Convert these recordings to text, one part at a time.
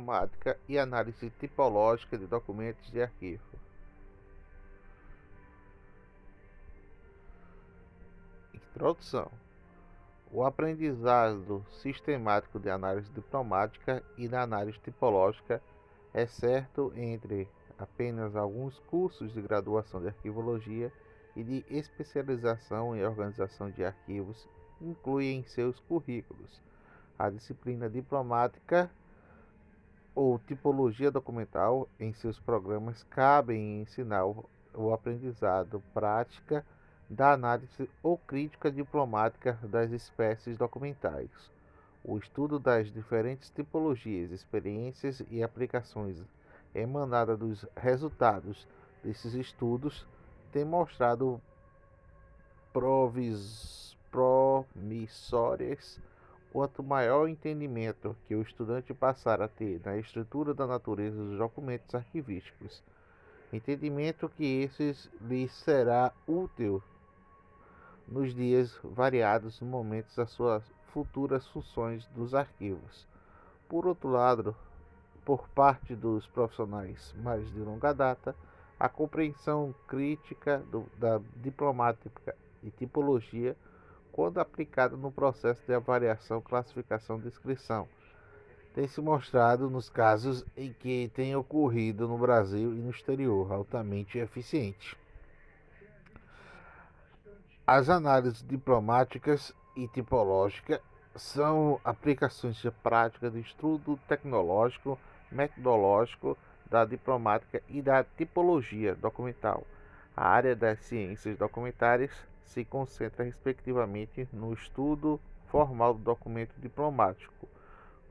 diplomática e análise tipológica de documentos de arquivo. Introdução. O aprendizado sistemático de análise diplomática e da análise tipológica é certo entre apenas alguns cursos de graduação de arquivologia e de especialização em organização de arquivos inclui em seus currículos a disciplina diplomática ou tipologia documental. Em seus programas cabem ensinar o aprendizado prática da análise ou crítica diplomática das espécies documentais. O estudo das diferentes tipologias, experiências e aplicações emanada dos resultados desses estudos tem mostrado promissórias. Quanto maior o entendimento que o estudante passar a ter na estrutura da natureza dos documentos arquivísticos, entendimento que esses lhe será útil nos dias variados momentos das suas futuras funções dos arquivos. Por outro lado, por parte dos profissionais mais de longa data, a compreensão crítica da diplomática e tipologia, quando aplicada no processo de avaliação, classificação e descrição, tem se mostrado, nos casos em que tem ocorrido no Brasil e no exterior, altamente eficiente. As análises diplomáticas e tipológicas são aplicações de prática de estudo tecnológico, metodológico da diplomática e da tipologia documental. A área das ciências documentárias se concentra respectivamente no estudo formal do documento diplomático,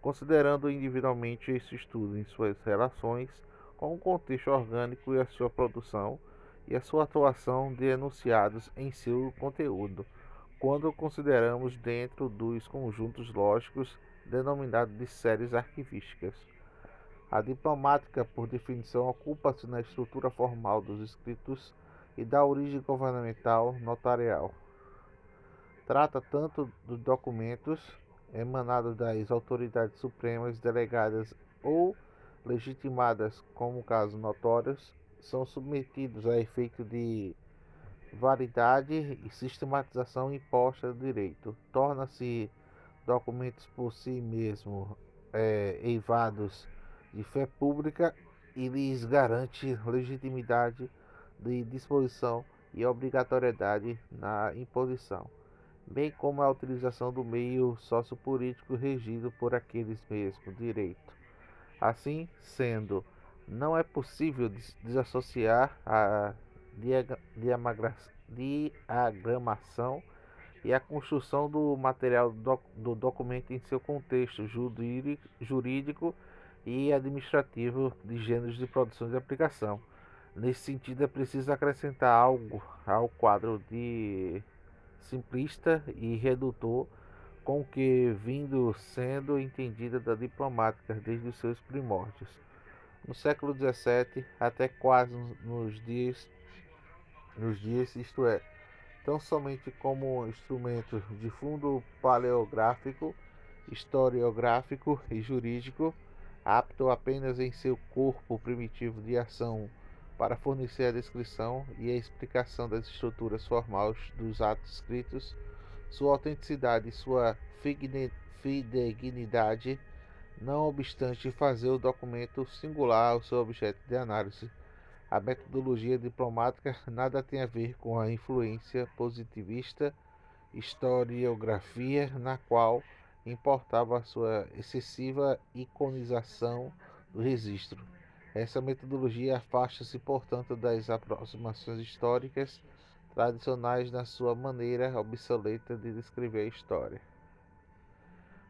considerando individualmente esse estudo em suas relações com o contexto orgânico e a sua produção e a sua atuação de enunciados em seu conteúdo, quando consideramos dentro dos conjuntos lógicos denominados de séries arquivísticas. A diplomática, por definição, ocupa-se na estrutura formal dos escritos e da origem governamental notarial. Trata tanto dos documentos emanados das autoridades supremas delegadas ou legitimadas como casos notórios, são submetidos a efeito de validade e sistematização imposta do direito. Torna-se documentos por si mesmos eivados de fé pública e lhes garante legitimidade de disposição e obrigatoriedade na imposição, bem como a utilização do meio sociopolítico regido por aqueles mesmos direitos. Assim sendo, não é possível desassociar a diagramação e a construção do material do documento em seu contexto jurídico e administrativo de gêneros de produção e de aplicação. Nesse sentido, é preciso acrescentar algo ao quadro de simplista e redutor com que vindo sendo entendida da diplomática desde os seus primórdios. No século XVII, até quase nos dias, isto é, tão somente como instrumento de fundo paleográfico, historiográfico e jurídico, apto apenas em seu corpo primitivo de ação para fornecer a descrição e a explicação das estruturas formais dos atos escritos, sua autenticidade e sua fidedignidade, não obstante fazer o documento singular ao seu objeto de análise. A metodologia diplomática nada tem a ver com a influência positivista historiografia, na qual importava a sua excessiva iconização do registro. Essa metodologia afasta-se, portanto, das aproximações históricas tradicionais na sua maneira obsoleta de descrever a história.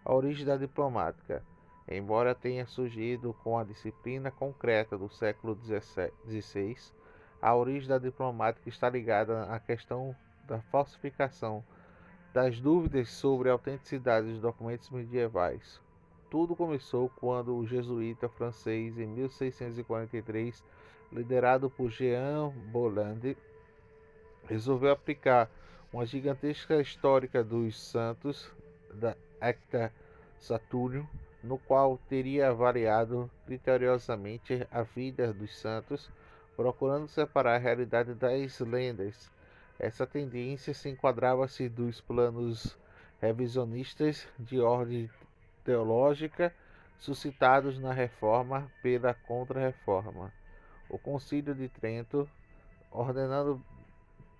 A origem da diplomática. Embora tenha surgido com a disciplina concreta do século XVI, a origem da diplomática está ligada à questão da falsificação, das dúvidas sobre a autenticidade dos documentos medievais. Tudo começou quando o jesuíta francês, em 1643, liderado por Jean Bolland, resolveu aplicar uma gigantesca histórica dos santos da Acta Saturnio no qual teria avaliado criteriosamente a vida dos santos, procurando separar a realidade das lendas. Essa tendência se enquadrava-se dos planos revisionistas de ordem teológica suscitados na Reforma pela Contra-Reforma. O Concílio de Trento, ordenando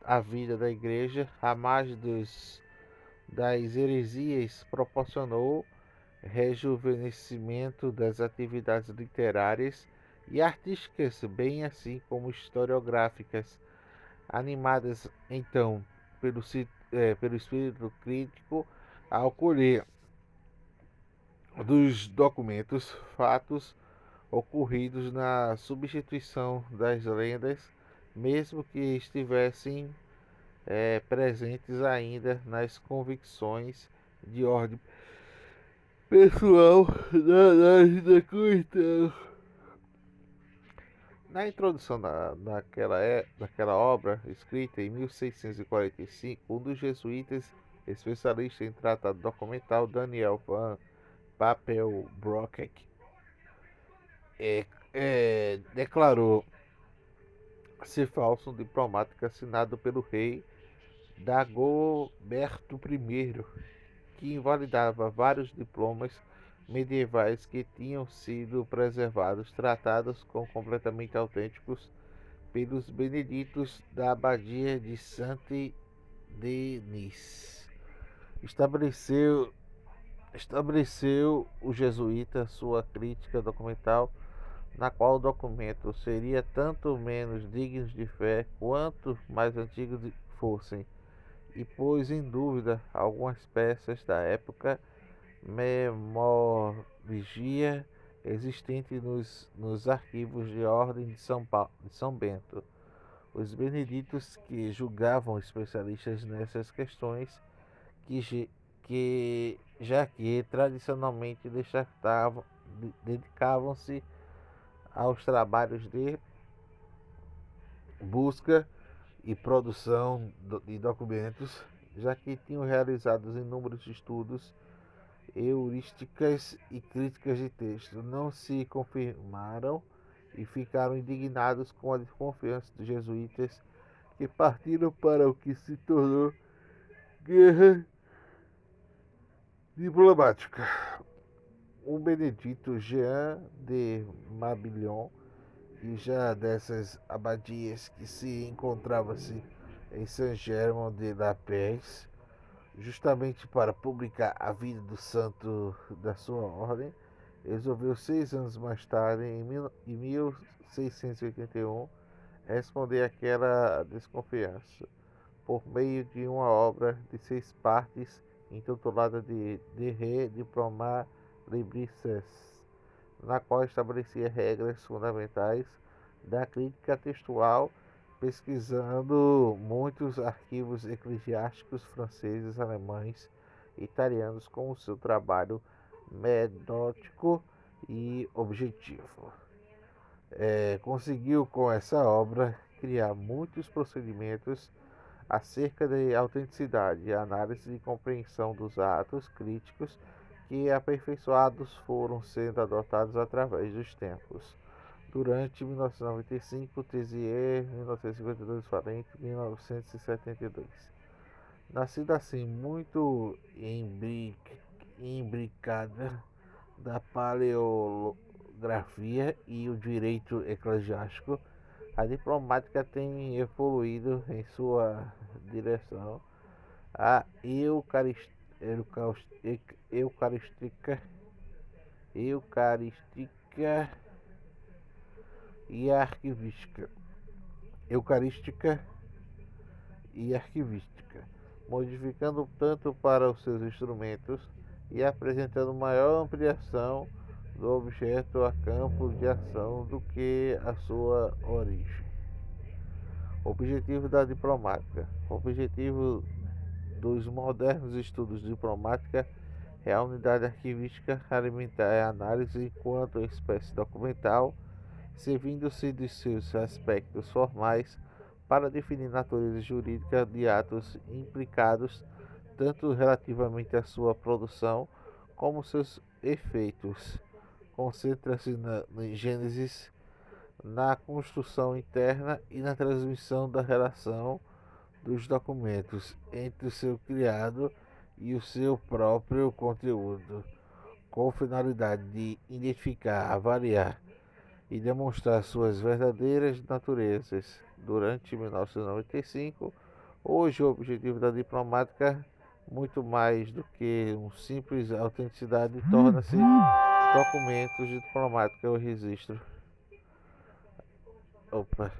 a vida da Igreja à margem das heresias, proporcionou rejuvenescimento das atividades literárias e artísticas, bem assim como historiográficas, animadas então pelo espírito crítico ao colher dos documentos fatos ocorridos na substituição das lendas, mesmo que estivessem presentes ainda nas convicções de ordem pessoal da questão. Na introdução daquela obra, escrita em 1645, um dos jesuítas, especialista em tratado documental, Daniel van Papenbroek, declarou ser falso um diplomático assinado pelo rei Dagoberto I, que invalidava vários diplomas medievais que tinham sido preservados, tratados como completamente autênticos pelos beneditos da abadia de Saint-Denis. Estabeleceu o jesuíta sua crítica documental, na qual o documento seria tanto menos dignos de fé quanto mais antigos fossem, e pôs em dúvida algumas peças da época memorgia existente nos arquivos de ordem de São Bento. Os beneditos, que julgavam especialistas nessas questões, que já que tradicionalmente dedicavam-se aos trabalhos de busca e produção de documentos, já que tinham realizado inúmeros estudos, heurísticas e críticas de texto, não se confirmaram e ficaram indignados com a desconfiança dos jesuítas, que partiram para o que se tornou guerra diplomática. O benedito Jean de Mabillon, e já dessas abadias que se encontrava-se em Saint-Germain-de-la-Paix, justamente para publicar a vida do santo da sua ordem, resolveu 6 anos mais tarde, em 1681, responder àquela desconfiança, por meio de uma obra de 6 partes, intitulada de Re Diplomat Librices, na qual estabelecia regras fundamentais da crítica textual, pesquisando muitos arquivos eclesiásticos franceses, alemães e italianos com o seu trabalho metódico e objetivo. Conseguiu com essa obra criar muitos procedimentos acerca da autenticidade, análise e compreensão dos atos críticos, que aperfeiçoados foram sendo adotados através dos tempos. Durante 1995, Tézier, 1952, Valente, 1972. Nascida assim, muito imbricada da paleografia e o direito eclesiástico, a diplomática tem evoluído em sua direção. A eucarística e arquivística. Eucarística e arquivística, modificando tanto para os seus instrumentos e apresentando maior ampliação do objeto a campo de ação do que a sua origem. Objetivo da diplomática. O objetivo dos modernos estudos de diplomática é a unidade arquivística, alimentar a análise enquanto espécie documental, servindo-se de seus aspectos formais para definir natureza jurídica de atos implicados, tanto relativamente à sua produção como seus efeitos. Concentra-se na gênese, na construção interna e na transmissão da relação dos documentos entre o seu criado e o seu próprio conteúdo, com finalidade de identificar, avaliar e demonstrar suas verdadeiras naturezas. Durante 1995, hoje o objetivo da diplomática, muito mais do que um simples autenticidade, torna-se documentos diplomáticos ou registro. Opa.